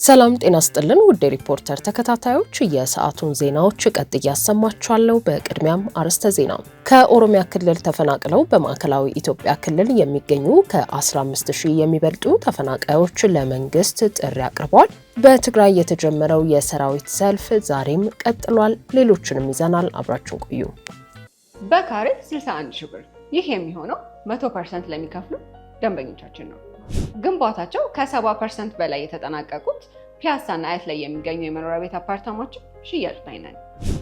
ሰላም ጤና ይስጥልን ውድ ሪፖርተር ተከታታዮች የሰዓቱን ዜናዎች ቀጥ ያሰማችኋለሁ። በቅድሚያም አርዕስተ ዜና። ከኦሮሚያ ክልል ተፈናቅለው በማዕከላዊ ኢትዮጵያ ክልል የሚገኙ ከ15000 የሚበልጡ ተፈናቃዮች ለመንግስት ጥሪ አቅርበዋል። በትግራይ የተጀመረው የሰራዊት ሰልፍ ዛሬም ቀጥሏል። ሌሎችንም ይዘናል። አብራችሁ ቆዩ። በካሬ 61000 ብር። ይህ የሚሆነው 100% ለሚከፍሉ ደንበኞቻችን ነው። ግንባታቸው ከ70% በላይ የተጠናቀቁት ፒያሳና አያት ላይ የሚገኙ የመኖሪያ ቤት አፓርታማዎች ሽያጭ ላይ ነን።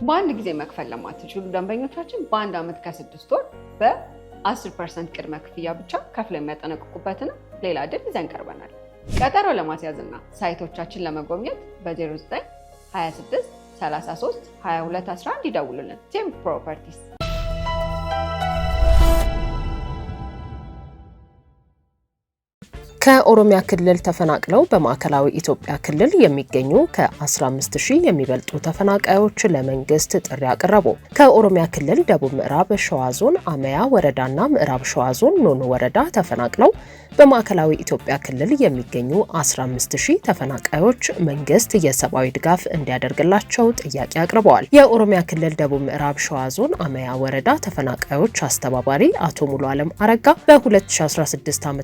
በአንድ ጊዜ መክፈል ለማትችሉ ደንበኞቻችን በአንድ ዓመት ከ6 ወር በ10% ቅድመ ክፍያ ብቻ ከፍለው የሚያጠናቅቁበትን ሌላ ዕድል ይዘን ቀርበናል። ቀጠሮ ለማስያዝና ሳይቶቻችን ለመጎብኘት በ09 26 33 22 11 ይደውሉልን። ቴምፕ ፕሮፐርቲስ። ከኦሮሚያ ክልል ተፈናቅለው በማዕከላዊ ኢትዮጵያ ክልል የሚገኙ ከ15000 የሚበልጡ ተፈናቃዮች ለመንግስት ጥሪ አቀረቡ። ከኦሮሚያ ክልል ደቡብ ምዕራብ ሸዋ ዞን አመያ ወረዳና ምዕራብ ሸዋ ዞን ኖኖ ወረዳ ተፈናቅለው በማዕከላዊ ኢትዮጵያ ክልል የሚገኙ 15000 ተፈናቃዮች መንግስት የሰብአዊ ድጋፍ እንዲያደርግላቸው ጥያቄ አቅርበዋል። የኦሮሚያ ክልል ደቡብ ምዕራብ ሸዋ ዞን አመያ ወረዳ ተፈናቃዮች አስተባባሪ አቶ ሙሉ አለም አረጋ በ2016 ዓ.ም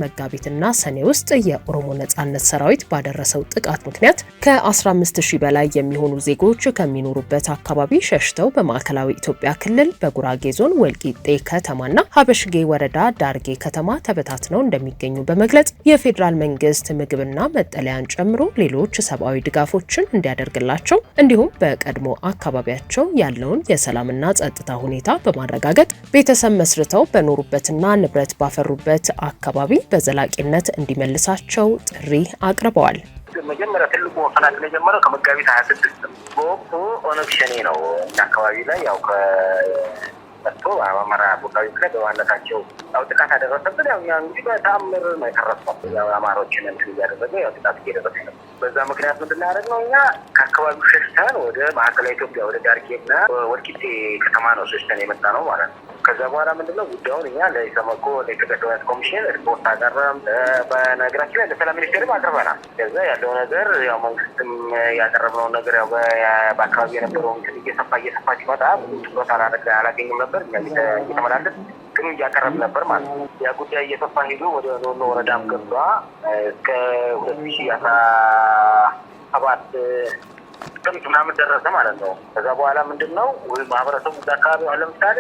መጋቢትና ሰኔ ውስጥ የኦሮሞ ነጻነት ሰራዊት ባደረሰው ጥቃት ምክንያት ከ15000 በላይ የሚሆኑ ዜጎች ከሚኖሩበት አካባቢ ሸሽተው በማዕከላዊ ኢትዮጵያ ክልል በጉራጌ ዞን ወልቂጤ ከተማና ሀበሽጌ ወረዳ ዳርጌ ከተማ ተበታትነው እንደሚገኙ በመግለጽ የፌዴራል መንግስት ምግብና መጠለያን ጨምሮ ሌሎች ሰብአዊ ድጋፎችን እንዲያደርግላቸው እንዲሁም በቀድሞ አካባቢያቸው ያለውን የሰላምና ጸጥታ ሁኔታ በማረጋገጥ ቤተሰብ መስርተው በኖሩበትና ንብረት ባፈሩበት አካባቢ በዘላቂነት እንዲመልሳቸው ጥሪ አቅርበዋል። መጀመሪያ ትልቁ መፈናቀል የጀመረው ከመጋቢት 26 በወቅቱ ኦነግ ሸኔ ነው። አካባቢ ላይ ያው ከመጥቶ አማራ ቦታዎች ላይ በማለታቸው ያው ጥቃት ያደረሰብን ያው እንግዲህ በተአምር ነው የተረፈው። ያው አማሮችን እንትን እያደረገ ያው ጥቃት እየደረሰ ነው። በዛ ምክንያት ምንድን ያደረግነው እኛ ከአካባቢው ሸሽተን ወደ ማዕከላዊ ኢትዮጵያ ወደ ዳርጌና ወልቂጤ ከተማ ነው ሸሽተን የመጣ ነው ማለት ነው። ከዛ በኋላ ምንድነው ጉዳዩን እኛ ለኢሰመኮ ለኢትዮጵያ ኮሚሽን ሪፖርት አቀረብን። በነገራችን ላይ ለሰላም ሚኒስቴርም አቅርበናል። ከዛ ያለው ነገር ያው መንግስትም ያቀረብነው ነገር ያው በአካባቢ የነበረው እንትን እየሰፋ ሲመጣ ብዙ ትኩረት አላገኝም ነበር። እኛ እየተመላለስ ግን እያቀረብ ነበር ማለት ነው። ያ ጉዳይ እየሰፋ ሄዶ ወደ ኖኖ ወረዳም ገባ። እስከ 2017 ጥቅምት ምናምን ደረሰ ማለት ነው። ከዛ በኋላ ምንድነው ማህበረሰቡ አካባቢ አሁን ለምሳሌ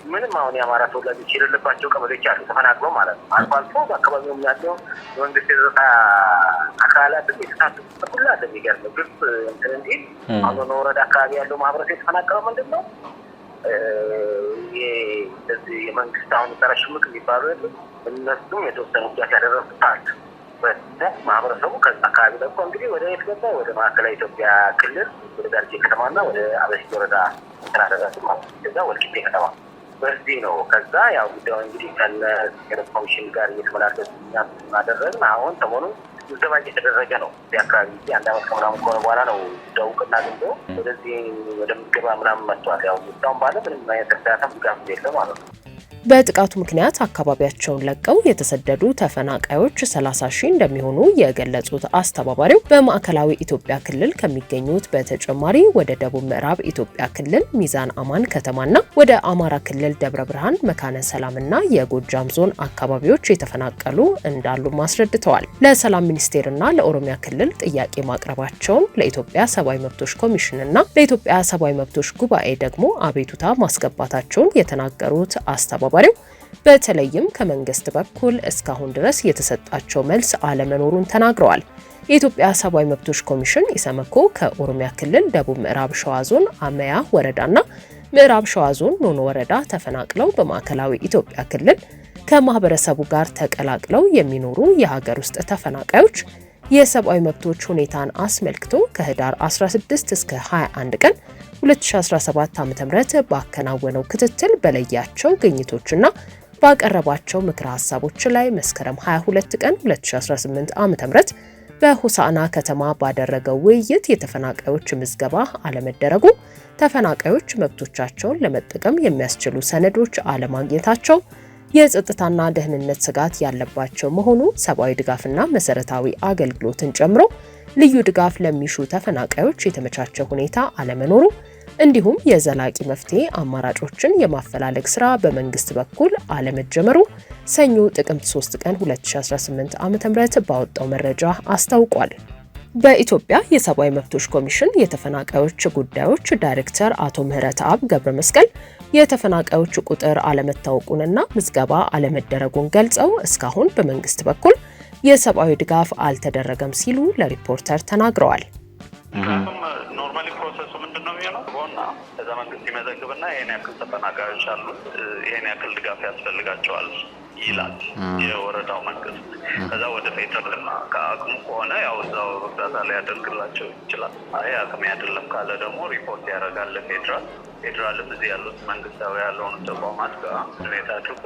ምንም አሁን የአማራ ተወላጆች የሌለባቸው ቀበሌዎች አሉ ተፈናቅለው ማለት ነው። አልፎ አልፎ በአካባቢው ያለው የመንግስት የጸጥታ አካላት የተሳተፉበት ሁሉ አለ። የሚገርም ግልጽ እንትን እንጂ አሁን ወረዳ አካባቢ ያለው ማህበረሰብ የተፈናቀለው ምንድነው የመንግስት አሁን ጸረ ሽምቅ የሚባሉ እነሱም የተወሰኑ ጉዳት ያደረሱት አለ። ማህበረሰቡ ከዛ አካባቢ ደግሞ እንግዲህ ወደ የት ገባ? ወደ ማዕከላዊ ኢትዮጵያ ክልል ወደ ዳርጌ ከተማና ወደ ሀበሽጌ ወረዳ ተራራሱ ማለት ከዛ ወልቂጤ ከተማ በዚህ ነው። ከዛ ያው ጉዳዩ እንግዲህ ከነ ኮሚሽን ጋር እየተመላለሱ እናደረግን። አሁን ሰሞኑን ስብሰባ እየተደረገ ነው። እዚህ አካባቢ አንድ ዓመት ከምናምን ከሆነ በኋላ ነው ደውቅና ግንቦ ወደዚህ ወደ ምዝገባ ምናምን መጥቷል። ያው እስካሁን ባለ ምንም አይነት እርዳታ ድጋፍ የለም ማለት ነው። በጥቃቱ ምክንያት አካባቢያቸውን ለቀው የተሰደዱ ተፈናቃዮች 30000 እንደሚሆኑ የገለጹት አስተባባሪው በማዕከላዊ ኢትዮጵያ ክልል ከሚገኙት በተጨማሪ ወደ ደቡብ ምዕራብ ኢትዮጵያ ክልል ሚዛን አማን ከተማና ወደ አማራ ክልል ደብረ ብርሃን፣ መካነ ሰላምና የጎጃም ዞን አካባቢዎች የተፈናቀሉ እንዳሉ አስረድተዋል። ለሰላም ሚኒስቴርና ለኦሮሚያ ክልል ጥያቄ ማቅረባቸውን ለኢትዮጵያ ሰብአዊ መብቶች ኮሚሽንና ለኢትዮጵያ ሰብአዊ መብቶች ጉባኤ ደግሞ አቤቱታ ማስገባታቸውን የተናገሩት አስተባባሪው በተለይም ከመንግስት በኩል እስካሁን ድረስ የተሰጣቸው መልስ አለመኖሩን ተናግረዋል። የኢትዮጵያ ሰብአዊ መብቶች ኮሚሽን ኢሰመኮ ከኦሮሚያ ክልል ደቡብ ምዕራብ ሸዋ ዞን አመያ ወረዳና ምዕራብ ሸዋ ዞን ኖኖ ወረዳ ተፈናቅለው በማዕከላዊ ኢትዮጵያ ክልል ከማህበረሰቡ ጋር ተቀላቅለው የሚኖሩ የሀገር ውስጥ ተፈናቃዮች የሰብአዊ መብቶች ሁኔታን አስመልክቶ ከህዳር 16 እስከ 21 ቀን 2017 ዓ.ም ባከናወነው ክትትል በለያቸው ግኝቶችና ባቀረባቸው ምክረ ሀሳቦች ላይ መስከረም 22 ቀን 2018 ዓ.ም በሆሳዕና ከተማ ባደረገው ውይይት የተፈናቃዮች ምዝገባ አለመደረጉ፣ ተፈናቃዮች መብቶቻቸውን ለመጠቀም የሚያስችሉ ሰነዶች አለማግኘታቸው፣ የጸጥታና ደህንነት ስጋት ያለባቸው መሆኑ ሰብአዊ ድጋፍና መሰረታዊ አገልግሎትን ጨምሮ ልዩ ድጋፍ ለሚሹ ተፈናቃዮች የተመቻቸ ሁኔታ አለመኖሩ እንዲሁም የዘላቂ መፍትሄ አማራጮችን የማፈላለግ ስራ በመንግስት በኩል አለመጀመሩ ሰኞ ጥቅምት 3 ቀን 2018 ዓ.ም ባወጣው መረጃ አስታውቋል። በኢትዮጵያ የሰብአዊ መብቶች ኮሚሽን የተፈናቃዮች ጉዳዮች ዳይሬክተር አቶ ምህረተአብ ገብረመስቀል የተፈናቃዮች ቁጥር አለመታወቁንና ምዝገባ አለመደረጉን ገልጸው እስካሁን በመንግስት በኩል የሰብአዊ ድጋፍ አልተደረገም ሲሉ ለሪፖርተር ተናግረዋል። ኖርማሊ ፕሮሰሱ ምንድነው የሚሆነው? ከዛ መንግስት ይመዘግብና ይሄን ያክል ተፈናቃዮች አሉ፣ ይሄን ያክል ድጋፍ ያስፈልጋቸዋል ይላል የወረዳው መንግስት። ከዛ ወደ ፌደራልና ከአቅሙ ከሆነ ያው እዛው እርዳታ ላይ ያደርግላቸው ይችላል። አይ አቅም አይደለም ካለ ደግሞ ሪፖርት ያደርጋል ፌደራልም እዚህ ያሉት መንግስታዊ ያለውን ተቋማት ጋር ሁኔታ አድርጎ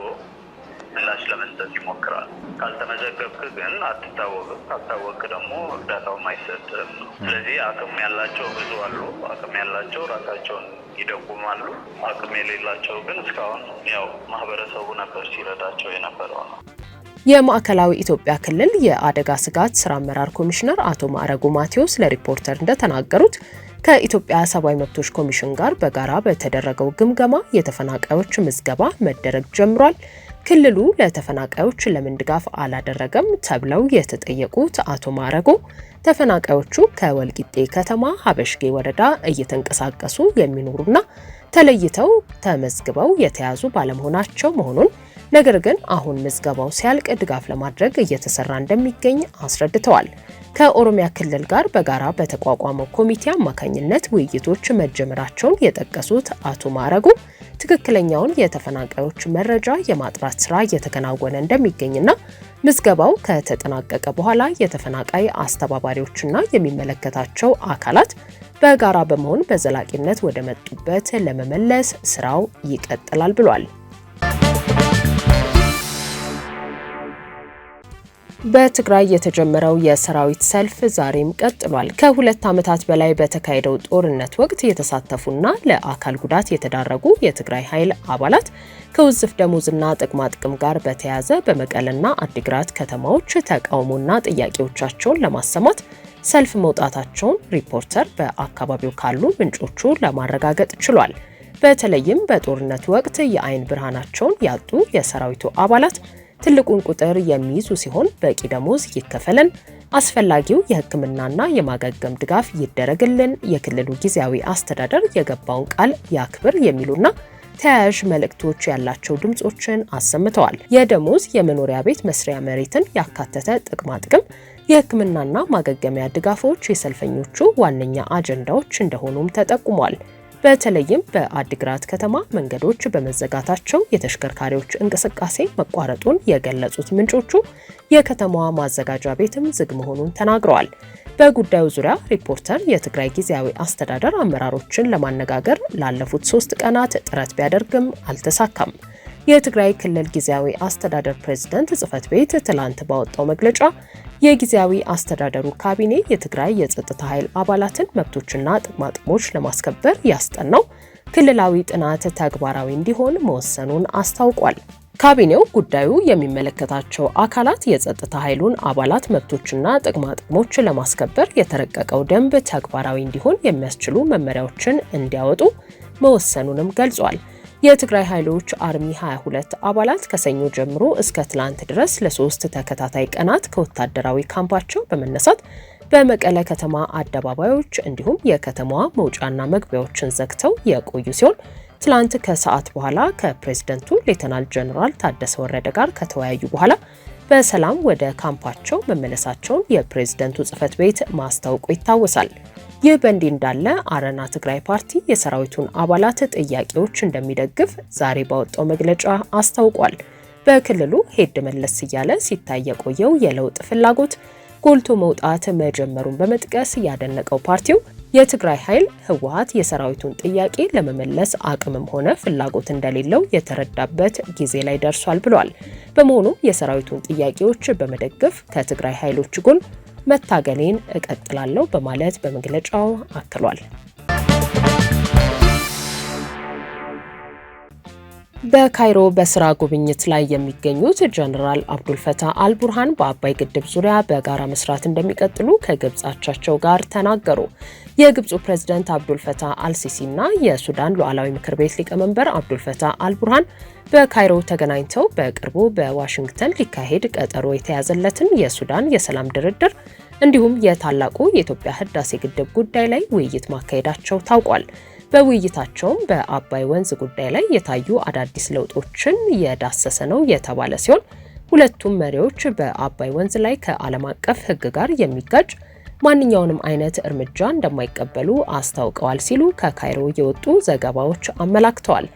ምላሽ ለመስጠት ይሞክራል። ካልተመዘገብክ ግን አትታወቅም፣ ካልታወቅ ደግሞ እርዳታውም አይሰጥም። ስለዚህ አቅም ያላቸው ብዙ አሉ። አቅም ያላቸው ራሳቸውን ይደጉማሉ። አቅም የሌላቸው ግን እስካሁን ያው ማህበረሰቡ ነበር ሲረዳቸው የነበረው ነው። የማዕከላዊ ኢትዮጵያ ክልል የአደጋ ስጋት ስራ አመራር ኮሚሽነር አቶ ማዕረጉ ማቴዎስ ለሪፖርተር እንደተናገሩት ከኢትዮጵያ ሰብአዊ መብቶች ኮሚሽን ጋር በጋራ በተደረገው ግምገማ የተፈናቃዮች ምዝገባ መደረግ ጀምሯል። ክልሉ ለተፈናቃዮች ለምን ድጋፍ አላደረገም ተብለው የተጠየቁት አቶ ማዕረጉ ተፈናቃዮቹ ከወልቂጤ ከተማ ሀበሽጌ ወረዳ እየተንቀሳቀሱ የሚኖሩና ተለይተው ተመዝግበው የተያዙ ባለመሆናቸው መሆኑን፣ ነገር ግን አሁን ምዝገባው ሲያልቅ ድጋፍ ለማድረግ እየተሰራ እንደሚገኝ አስረድተዋል። ከኦሮሚያ ክልል ጋር በጋራ በተቋቋመው ኮሚቴ አማካኝነት ውይይቶች መጀመራቸውን የጠቀሱት አቶ ማዕረጉ ትክክለኛውን የተፈናቃዮች መረጃ የማጥራት ስራ እየተከናወነ እንደሚገኝና ምዝገባው ከተጠናቀቀ በኋላ የተፈናቃይ አስተባባሪዎችና የሚመለከታቸው አካላት በጋራ በመሆን በዘላቂነት ወደ መጡበት ለመመለስ ስራው ይቀጥላል ብሏል። በትግራይ የተጀመረው የሰራዊት ሰልፍ ዛሬም ቀጥሏል። ከ2 ዓመታት በላይ በተካሄደው ጦርነት ወቅት የተሳተፉና ለአካል ጉዳት የተዳረጉ የትግራይ ኃይል አባላት ከውዝፍ ደሞዝና ጥቅማጥቅም ጋር በተያያዘ በመቀለና አዲግራት ከተማዎች ተቃውሞና ጥያቄዎቻቸውን ለማሰማት ሰልፍ መውጣታቸውን ሪፖርተር በአካባቢው ካሉ ምንጮቹ ለማረጋገጥ ችሏል። በተለይም በጦርነት ወቅት የአይን ብርሃናቸውን ያጡ የሰራዊቱ አባላት ትልቁን ቁጥር የሚይዙ ሲሆን በቂ ደሞዝ ይከፈለን፣ አስፈላጊው የሕክምናና የማገገም ድጋፍ ይደረግልን፣ የክልሉ ጊዜያዊ አስተዳደር የገባውን ቃል ያክብር የሚሉና ተያያዥ መልእክቶች ያላቸው ድምጾችን አሰምተዋል። የደሞዝ የመኖሪያ ቤት መስሪያ መሬትን ያካተተ ጥቅማጥቅም፣ የሕክምናና ማገገሚያ ድጋፎች የሰልፈኞቹ ዋነኛ አጀንዳዎች እንደሆኑም ተጠቁሟል። በተለይም በአዲግራት ከተማ መንገዶች በመዘጋታቸው የተሽከርካሪዎች እንቅስቃሴ መቋረጡን የገለጹት ምንጮቹ የከተማዋ ማዘጋጃ ቤትም ዝግ መሆኑን ተናግረዋል። በጉዳዩ ዙሪያ ሪፖርተር የትግራይ ጊዜያዊ አስተዳደር አመራሮችን ለማነጋገር ላለፉት 3 ቀናት ጥረት ቢያደርግም አልተሳካም። የትግራይ ክልል ጊዜያዊ አስተዳደር ፕሬዝዳንት ጽህፈት ቤት ትላንት ባወጣው መግለጫ የጊዜያዊ አስተዳደሩ ካቢኔ የትግራይ የጸጥታ ኃይል አባላትን መብቶችና ጥቅማጥቅሞች ለማስከበር ያስጠናው ክልላዊ ጥናት ተግባራዊ እንዲሆን መወሰኑን አስታውቋል። ካቢኔው ጉዳዩ የሚመለከታቸው አካላት የጸጥታ ኃይሉን አባላት መብቶችና ጥቅማጥቅሞች ለማስከበር የተረቀቀው ደንብ ተግባራዊ እንዲሆን የሚያስችሉ መመሪያዎችን እንዲያወጡ መወሰኑንም ገልጿል። የትግራይ ኃይሎች አርሚ 22 አባላት ከሰኞ ጀምሮ እስከ ትላንት ድረስ ለ3 ተከታታይ ቀናት ከወታደራዊ ካምፓቸው በመነሳት በመቀለ ከተማ አደባባዮች እንዲሁም የከተማዋ መውጫና መግቢያዎችን ዘግተው የቆዩ ሲሆን ትላንት ከሰዓት በኋላ ከፕሬዝዳንቱ ሌተናል ጀነራል ታደሰ ወረደ ጋር ከተወያዩ በኋላ በሰላም ወደ ካምፓቸው መመለሳቸውን የፕሬዝዳንቱ ጽህፈት ቤት ማስታወቁ ይታወሳል። ይህ በእንዲህ እንዳለ አረና ትግራይ ፓርቲ የሰራዊቱን አባላት ጥያቄዎች እንደሚደግፍ ዛሬ ባወጣው መግለጫ አስታውቋል። በክልሉ ሄድ መለስ እያለ ሲታይ የቆየው የለውጥ ፍላጎት ጎልቶ መውጣት መጀመሩን በመጥቀስ ያደነቀው ፓርቲው የትግራይ ኃይል ህወሓት የሰራዊቱን ጥያቄ ለመመለስ አቅምም ሆነ ፍላጎት እንደሌለው የተረዳበት ጊዜ ላይ ደርሷል ብሏል። በመሆኑም የሰራዊቱን ጥያቄዎች በመደገፍ ከትግራይ ኃይሎች ጎን መታገሌን እቀጥላለሁ በማለት በመግለጫው አክሏል። በካይሮ በስራ ጉብኝት ላይ የሚገኙት ጀነራል አብዱልፈታህ አልቡርሃን በአባይ ግድብ ዙሪያ በጋራ መስራት እንደሚቀጥሉ ከግብጽ አቻቸው ጋር ተናገሩ። የግብፁ ፕሬዝዳንት አብዱልፈታህ አልሲሲና የሱዳን ሉዓላዊ ምክር ቤት ሊቀመንበር አብዱልፈታህ አልቡርሃን በካይሮ ተገናኝተው በቅርቡ በዋሽንግተን ሊካሄድ ቀጠሮ የተያዘለትን የሱዳን የሰላም ድርድር እንዲሁም የታላቁ የኢትዮጵያ ህዳሴ ግድብ ጉዳይ ላይ ውይይት ማካሄዳቸው ታውቋል። በውይይታቸውም በአባይ ወንዝ ጉዳይ ላይ የታዩ አዳዲስ ለውጦችን የዳሰሰ ነው የተባለ ሲሆን ሁለቱም መሪዎች በአባይ ወንዝ ላይ ከዓለም አቀፍ ህግ ጋር የሚጋጭ ማንኛውንም አይነት እርምጃ እንደማይቀበሉ አስታውቀዋል ሲሉ ከካይሮ የወጡ ዘገባዎች አመላክተዋል።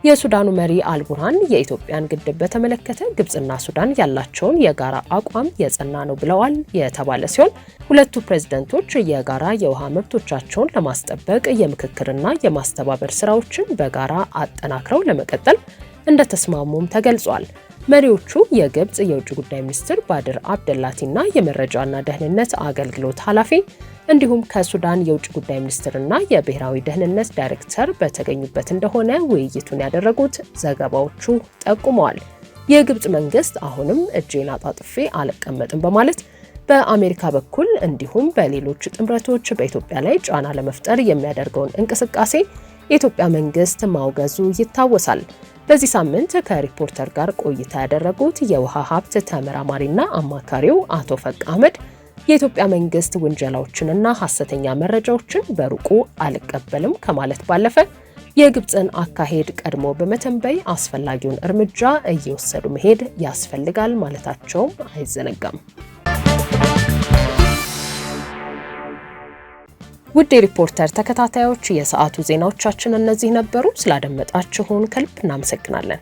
የሱዳኑ መሪ አልቡርሃን የኢትዮጵያን ግድብ በተመለከተ ግብጽና ሱዳን ያላቸውን የጋራ አቋም የጸና ነው ብለዋል የተባለ ሲሆን ሁለቱ ፕሬዝዳንቶች የጋራ የውሃ መብቶቻቸውን ለማስጠበቅ የምክክርና የማስተባበር ስራዎችን በጋራ አጠናክረው ለመቀጠል እንደተስማሙም ተገልጿል። መሪዎቹ የግብጽ የውጭ ጉዳይ ሚኒስትር ባድር አብደላቲና የመረጃና ደህንነት አገልግሎት ኃላፊ እንዲሁም ከሱዳን የውጭ ጉዳይ ሚኒስትርና የብሔራዊ ደህንነት ዳይሬክተር በተገኙበት እንደሆነ ውይይቱን ያደረጉት ዘገባዎቹ ጠቁመዋል። የግብጽ መንግስት አሁንም እጄን አጣጥፌ አልቀመጥም በማለት በአሜሪካ በኩል እንዲሁም በሌሎች ጥምረቶች በኢትዮጵያ ላይ ጫና ለመፍጠር የሚያደርገውን እንቅስቃሴ የኢትዮጵያ መንግስት ማውገዙ ይታወሳል። በዚህ ሳምንት ከሪፖርተር ጋር ቆይታ ያደረጉት የውሃ ሀብት ተመራማሪና አማካሪው አቶ ፈቅ አህመድ የኢትዮጵያ መንግስት ውንጀላዎችንና ሐሰተኛ መረጃዎችን በሩቁ አልቀበልም ከማለት ባለፈ የግብጽን አካሄድ ቀድሞ በመተንበይ አስፈላጊውን እርምጃ እየወሰዱ መሄድ ያስፈልጋል ማለታቸውም አይዘነጋም። ውድ የሪፖርተር ተከታታዮች የሰዓቱ ዜናዎቻችን እነዚህ ነበሩ። ስላደመጣችሁን ከልብ እናመሰግናለን።